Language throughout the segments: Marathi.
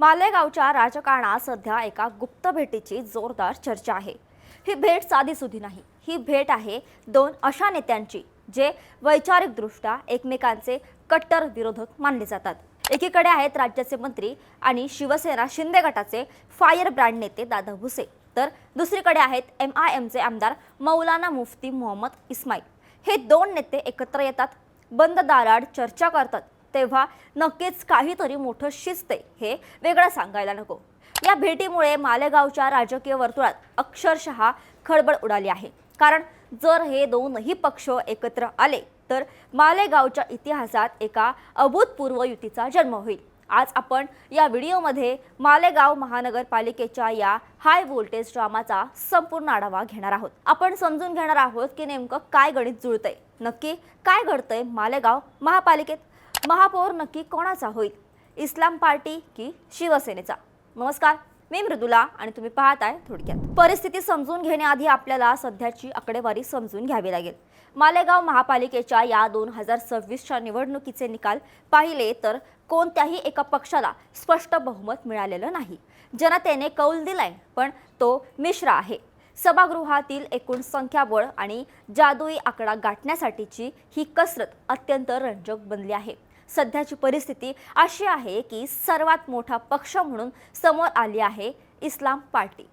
मालेगावच्या राजकारणात सध्या एका गुप्त भेटीची जोरदार चर्चा आहे। ही भेट साधीसुधी नाही, ही भेट आहे दोन अशा नेत्यांची जे वैचारिकदृष्ट्या एकमेकांचे कट्टर विरोधक मानले जातात। एकीकडे आहेत राज्याचे मंत्री आणि शिवसेना शिंदे गटाचे फायर ब्रँड नेते दादा भुसे, तर दुसरीकडे आहेत MIMचे आमदार मौलाना मुफ्ती मोहम्मद इस्माईल। हे दोन नेते एकत्र येतात, बंद दाराआड चर्चा करतात, तेव्हा नक्कीच काहीतरी मोठं शिजते हे वेगळं सांगायला नको। या भेटीमुळे मालेगावच्या राजकीय वर्तुळात अक्षरशः खळबळ उडाली आहे, कारण जर हे दोनही पक्ष एकत्र आले तर मालेगावच्या इतिहासात एका अभूतपूर्व युतीचा जन्म होईल। आज आपण या व्हिडिओमध्ये मालेगाव महानगरपालिकेच्या या हाय व्होल्टेज ड्रामाचा संपूर्ण आढावा घेणार आहोत। आपण समजून घेणार आहोत की नेमकं काय गणित जुळतंय, नक्की काय घडतंय मालेगाव महापालिकेत, महापौर नक्की कोणाचा होईल, इस्लाम पार्टी की शिवसेनेचा। नमस्कार, मी मृदुला आणि तुम्ही पाहताय थोडक्यात। परिस्थिती समजून घेण्याआधी आपल्याला सध्याची आकडेवारी समजून घ्यावी लागेल। मालेगाव महापालिकेच्या या 2026च्या निवडणुकीचे निकाल पाहिले तर कोणत्याही एका पक्षाला स्पष्ट बहुमत मिळालेलं नाही। जनतेने कौल दिलाय, पण तो मिश्र आहे। सभागृहातील एकूण संख्याबळ आणि जादुई आकडा गाठण्यासाठीची ही कसरत अत्यंत रंजक बनली आहे। सध्याची परिस्थिती अशी आहे की सर्वात मोठा पक्ष म्हणून समोर आली आहे इस्लाम पार्टी।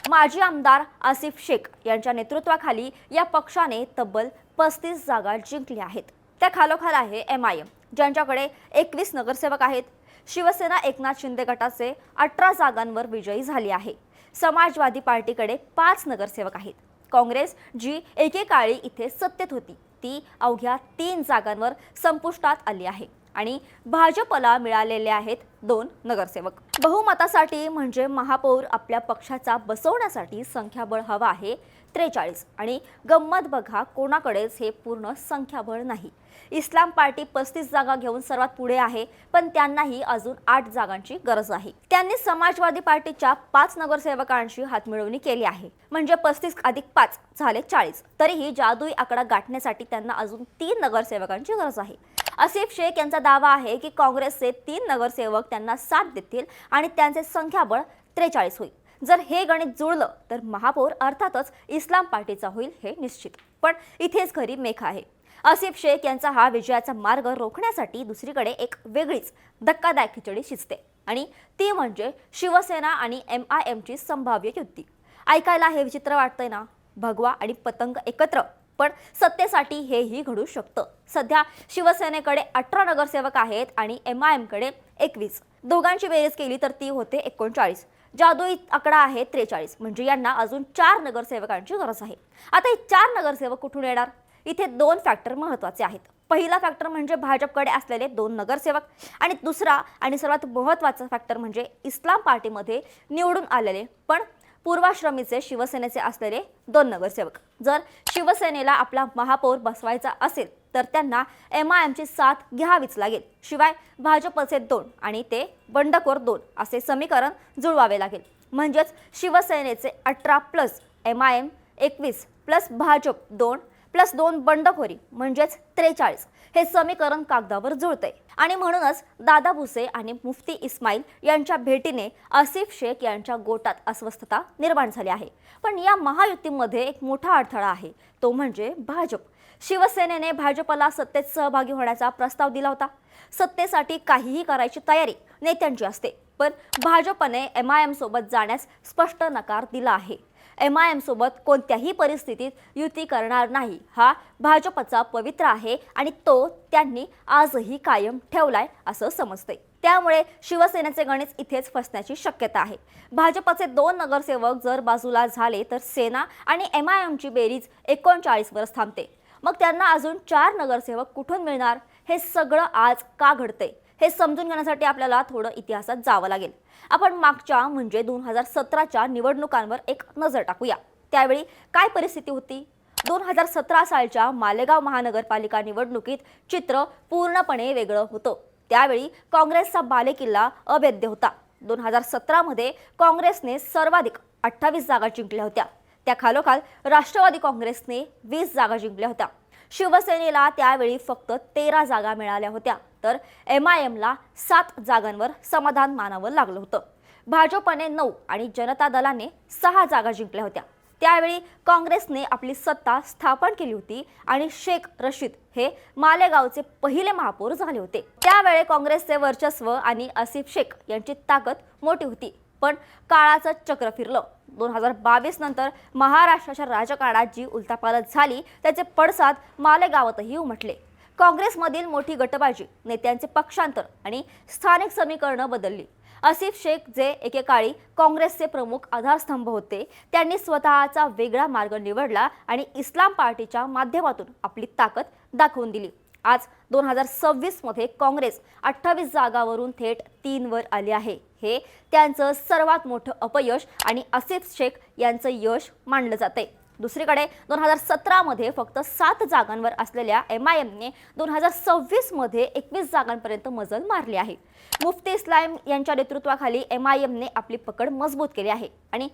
माजी आमदार आसिफ शेख यांच्या नेतृत्वाखाली या पक्षाने तब्बल 35 जागा जिंकल्या आहेत। त्या खालोखाल आहे MIM, ज्यांच्याकडे 21 नगरसेवक आहेत। शिवसेना एकनाथ शिंदे गटाचे 18 जागांवर विजयी झाली आहे। समाजवादी पार्टीकडे 5 नगरसेवक आहेत। काँग्रेस जी एकेकाळी इथे सत्तेत होती ती अवघ्या 3 जागांवर संपुष्टात आली आहे आणि भाजपला मिळालेले आहेत 2 नगरसेवक। बहुमतासाठी म्हणजे महापौर आपल्या पक्षाचा बसवण्यासाठी संख्याबळ हवा आहे 43 आणि गंमत बघा, कोणाकडेच हे पूर्ण संख्याबळ नाही। इस्लाम पार्टी 35 जागा घेऊन सर्वात पुढे आहे, पण त्यांनाही अजून 8 जागांची गरज आहे। त्यांनी समाजवादी पार्टीच्या 5 नगरसेवकांची हातमिळवणी केली आहे, म्हणजे 35 अधिक 5 झाले 40। तरीही जादुई आकडा गाठण्यासाठी त्यांना अजून 3 नगरसेवकांची गरज आहे। आसिफ शेख यांचा दावा आहे की काँग्रेसचे 3 नगरसेवक त्यांना साथ देतील आणि त्यांचे संख्याबळ 43 होईल। जर हे गणित जुळलं तर महापौर अर्थातच इस्लाम पार्टीचा होईल हे निश्चित। पण इथेच खरी मेख आहे। आसिफ शेख यांचा हा विजयाचा मार्ग रोखण्यासाठी दुसरीकडे एक वेगळीच धक्कादायक खिचडी शिजते आणि ती म्हणजे शिवसेना आणि MIMची संभाव्य युती। ऐकायला हे विचित्र वाटतंय ना, भगवा आणि पतंग एकत्र, पण सत्तेसाठी हेही घडू शकतं। सध्या शिवसेनेकडे 18 नगरसेवक आहेत आणि MIMकडे 21। दोघांची बेरीज केली तर ती होते 39। जादुई आकडा आहे 43, म्हणजे यांना अजून 4 नगरसेवकांची गरज आहे। आता हे 4 नगरसेवक कुठून येणार? इथे 2 फॅक्टर महत्त्वाचे आहेत। पहिला फॅक्टर म्हणजे भाजपकडे असलेले 2 नगरसेवक आणि दुसरा आणि सर्वात महत्त्वाचा फॅक्टर म्हणजे इस्लाम पार्टीमध्ये निवडून आलेले पण पूर्वाश्रमीचे शिवसेनेचे असलेले 2 नगरसेवक। जर शिवसेनेला आपला महापौर बसवायचा असेल तर त्यांना MIMची साथ घ्यावीच लागेल, शिवाय भाजपचे 2 आणि ते बंडखोर 2 असे समीकरण जुळवावे लागेल। म्हणजेच शिवसेनेचे 18 plus MIM 21 plus Bhajap 2 plus 2 बंडखोरी म्हणजेच 43 हे समीकरण कागदावर जुळते। आणि म्हणूनच दादा भुसे आणि मुफ्ती इस्माईल यांच्या भेटीने आसिफ शेख यांच्या गोटात अस्वस्थता निर्माण झाली आहे। पण या महायुतीमध्ये एक मोठा अडथळा आहे, तो म्हणजे भाजप। शिवसेनेने भाजपला सत्तेत सहभागी होण्याचा प्रस्ताव दिला होता। सत्तेसाठी काहीही करायची तयारी नेत्यांची असते, पण भाजपने MIM सोबत जाण्यास स्पष्ट नकार दिला आहे। MIM सोबत कोणत्याही परिस्थितीत युती करणार नाही हा भाजपचा पवित्रा आहे आणि तो त्यांनी आजही कायम ठेवलाय असं समजते। त्यामुळे शिवसेनेचे गणित इथेच फसण्याची शक्यता आहे। भाजपचे 2 नगरसेवक जर बाजूला झाले तर सेना आणि MIMची बेरीज 39 वर थांबते। मग त्यांना अजून 4 नगरसेवक कुठून मिळणार? हे सगळं आज का घडते हे समजून घेण्यासाठी आपल्याला थोडं इतिहासात जावं लागेल। आपण मागच्या म्हणजे 2017च्या निवडणुकांवर एक नजर टाकूया। त्यावेळी काय परिस्थिती होती? 2017 सालच्या मालेगाव महानगरपालिका निवडणुकीत चित्र पूर्णपणे वेगळं होतं। त्यावेळी काँग्रेसचा बालेकिल्ला अभेद्य होता। 2017 मध्ये काँग्रेसने सर्वाधिक 28 जागा जिंकल्या होत्या। त्या खालोखाल राष्ट्रवादी काँग्रेसने 20 जागा जिंकल्या होत्या। शिवसेनेला त्यावेळी फक्त 13 जागा मिळाल्या होत्या, तर MIMला 7 जागांवर समाधान मानावं लागलं होतं. भाजपने 9 आणि जनता दलाने 6 जागा जिंकल्या होत्या. त्यावेळी काँग्रेसने आपली सत्ता स्थापन केली होती आणि शेख रशीद हे मालेगावचे पहिले महापौर झाले होते. त्यावेळी काँग्रेसचे वर्चस्व आणि आसिफ शेख यांची ताकद मोठी होती. पण काळाचं चक्र फिरलं. 2022 नंतर महाराष्ट्राच्या राजकारणात जी उलथापालथ झाली त्याचे पडसाद मालेगावातही उमटले. काँग्रेसमधील मोठी गटबाजी, नेत्यांचे पक्षांतर आणि स्थानिक समीकरणं बदलली. आसिफ शेख जे एकेकाळी काँग्रेसचे प्रमुख आधारस्तंभ होते, त्यांनी स्वतःचा वेगळा मार्ग निवडला आणि इस्लाम पार्टीच्या माध्यमातून आपली ताकद दाखवून दिली. आज 2026 मध्ये काँग्रेस 28 जागावरून थेट 3 वर आली आहे. हे त्यांचं सर्वात मोठं अपयश आणि आसिफ शेख यांचं यश मानलं जाते. दुसरीकडे 2017 मध्ये फक्त 7 जागांवर असलेल्या MIMने 2026 मध्ये 21 जागांपर्यंत मजल मारली आहे. मुफ्ती इस्लाम यांच्या नेतृत्वाखाली MIMने आपली पकड मजबूत केली आहे. आणि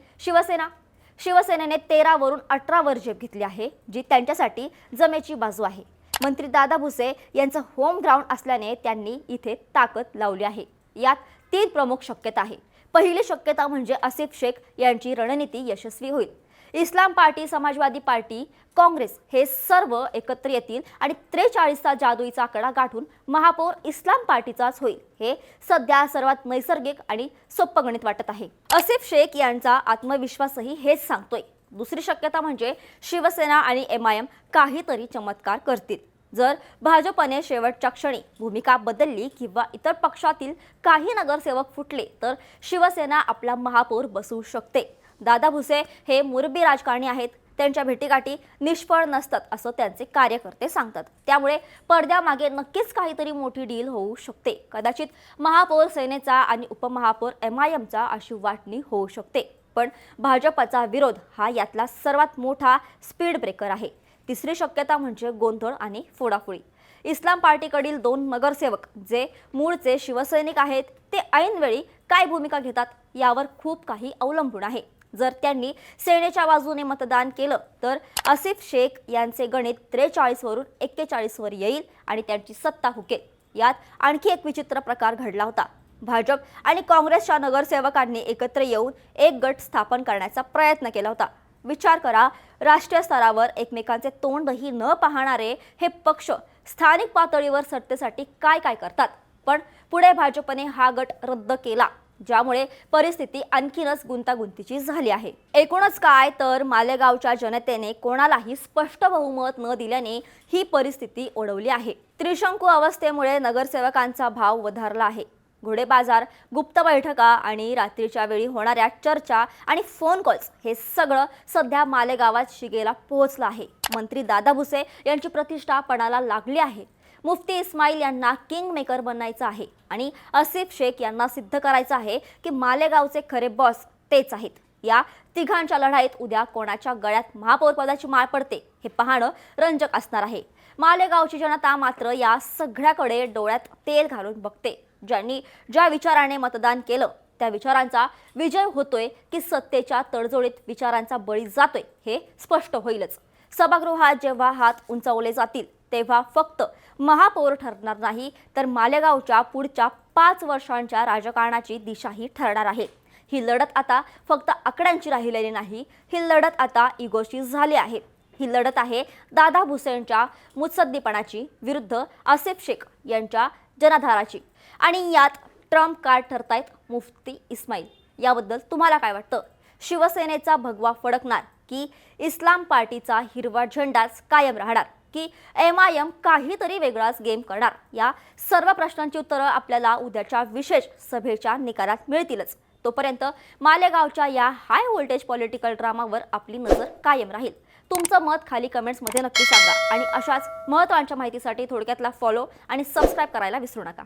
शिवसेनेने 13 वरून 18 वर झेप घेतली आहे, जी त्यांच्यासाठी जमेची बाजू आहे. मंत्री दादा भुसे यांचं होम ग्राउंड असल्याने त्यांनी इथे ताकद लावली आहे. यात 3 प्रमुख शक्यता आहे. पहिली शक्यता म्हणजे आसिफ शेख यांची रणनीती यशस्वी होईल. इस्लाम पार्टी, समाजवादी पार्टी, काँग्रेस हे सर्व एकत्र येतील आणि 43चा जादुईचा आकडा गाठून महापौर इस्लाम पार्टीचाच होईल. हे सध्या सर्वात नैसर्गिक आणि सोपं गणित वाटत आहे. आसिफ शेख यांचा आत्मविश्वासही हेच सांगतोय. दुसरी शक्यता म्हणजे शिवसेना आणि MIM काहीतरी चमत्कार करतील. जर भाजपने शेवटच्या क्षणी भूमिका बदलली किंवा इतर पक्षातील काही नगरसेवक फुटले तर शिवसेना आपला महापौर बसवू शकते. दादा भुसे हे मुरबी राजकारणी आहेत. त्यांच्या भेटीगाठी निष्फळ नसतात असं त्यांचे कार्यकर्ते सांगतात. त्यामुळे पडद्यामागे नक्कीच काहीतरी मोठी डील होऊ शकते. कदाचित महापौर सेनेचा आणि उपमहापौर MIMचा अशी वाटणी होऊ शकते. पण भाजपचा विरोध हा यातला सर्वात मोठा स्पीड ब्रेकर आहे. तिसरी शक्यता म्हणजे गोंधळ आणि फोडाफोडी. इस्लाम पार्टीकडील 2 नगरसेवक जे मूळचे शिवसैनिक आहेत, ते ऐनवेळी काय भूमिका घेतात यावर खूप काही अवलंबून आहे. जर त्यांनी सेनेच्या बाजूने मतदान केलं तर आसिफ शेख यांचे गणित 43 वरून 41 वर येईल आणि त्यांची सत्ता हुकेल. यात आणखी एक विचित्र प्रकार घडला होता. भाजप आणि काँग्रेसच्या नगरसेवकांनी एकत्र येऊन एक गट स्थापन करण्याचा प्रयत्न केला होता. विचार करा, राष्ट्रीय स्तरावर एकमेकांचे तोंडही न पाहणारे हे पक्ष स्थानिक पातळीवर सत्तेसाठी काय काय करतात. पण पुढे भाजपने हा गट रद्द केला, ज्यामुळे परिस्थिती आणखीनच गुंतागुंतीची झाली आहे. एकूणच काय तर मालेगावच्या जनतेने कोणालाही स्पष्ट बहुमत न दिल्याने ही परिस्थिती ओढवली आहे. त्रिशंकू अवस्थेमुळे नगरसेवकांचा भाव वधारला आहे. घोडेबाजार, गुप्त बैठका आणि रात्रीच्या वेळी होणाऱ्या चर्चा आणि फोन कॉल्स हे सगळं सध्या मालेगावात शिगेला पोहोचलं आहे. मंत्री दादा भुसे यांची प्रतिष्ठा पणाला लागली आहे. मुफ्ती इस्माईल यांना किंग मेकर बनायचं आहे आणि आसिफ शेख यांना सिद्ध करायचं आहे की मालेगावचे खरे बॉस तेच आहेत. या तिघांच्या लढाईत उद्या कोणाच्या गळ्यात महापौर पदाची माळ पडते हे पाहणं रंजक असणार आहे. मालेगावची जनता मात्र या सगळ्याकडे डोळ्यात तेल घालून बघते. ज्यांनी ज्या विचाराने मतदान केलं त्या विचारांचा विजय होतोय की सत्तेच्या तडजोडीत विचारांचा बळी जातोय हे स्पष्ट होईलच. सभागृहात जेव्हा हात उंचावले जातील तेव्हा फक्त महापौर ठरणार नाही तर मालेगावच्या पुढच्या 5 वर्षांच्या राजकारणाची दिशाही ठरणार आहे. ही लढत आता फक्त आकड्यांची राहिलेली नाही, ही लढत आता इगोची झाली आहे. ही लढत आहे दादा भुसेंच्या मुत्सद्दीपणाची विरुद्ध आसिफ शेख यांच्या जनाधाराची. आणि यात ट्रम्प कार्ड ठरतायत मुफ्ती इस्माईल. याबद्दल तुम्हाला काय वाटतं? शिवसेनेचा भगवा फडकणार की इस्लाम पार्टीचा हिरवा झेंडाच कायम राहणार की MIM काहीतरी वेगळाच गेम करणार? या सर्व प्रश्नांची उत्तरं आपल्याला उद्याच्या विशेष सभेच्या निकालात मिळतीलच. तोपर्यंत मालेगावच्या या हाय व्होल्टेज पॉलिटिकल ड्रामावर आपली नजर कायम राहील. तुमचं मत खाली कमेंट्समध्ये नक्की सांगा आणि अशाच महत्त्वाच्या माहितीसाठी थोडक्यातला फॉलो आणि सबस्क्राईब करायला विसरू नका.